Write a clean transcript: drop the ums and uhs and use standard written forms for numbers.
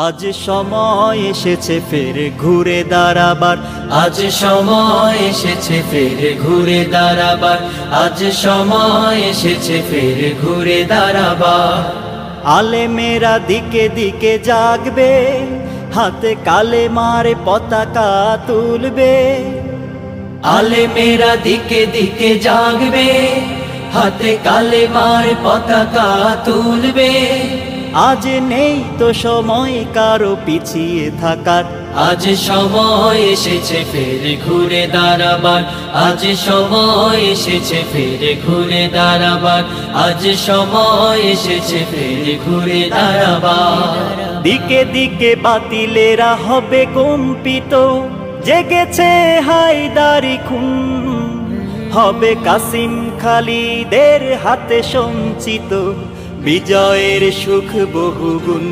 আজ সময় এসেছে ফের ঘুরে দাঁড়াবার, আজ সময় এসেছে ফের ঘুরে দাঁড়াবার, আজ সময় এসেছে ফের ঘুরে দাঁড়াবার। আলেমেরা দিকে দিকে জাগবে, হাতে কালেমার পতাকা তুলবে। আলেমেরা দিকে দিকে জাগবে, হাতে কালেমার পতাকা তুলবে। আজ নেই তো সময় কারো পিছিয়ে থাকার, আজ সময় এসেছে ফের ঘুরে দাঁড়াবার, আজ সময় এসেছে ফের ঘুরে দাঁড়াবার, আজ সময় এসেছে ফের ঘুরে দাঁড়াবার। দিকে দিকে বাতিলেরা হবে কম্পিত, জেগেছে হায়দারি খুন, হবে কাসিম খালিদের হাতে সঞ্চিত বিজয়ের সুখ বহুগুণ।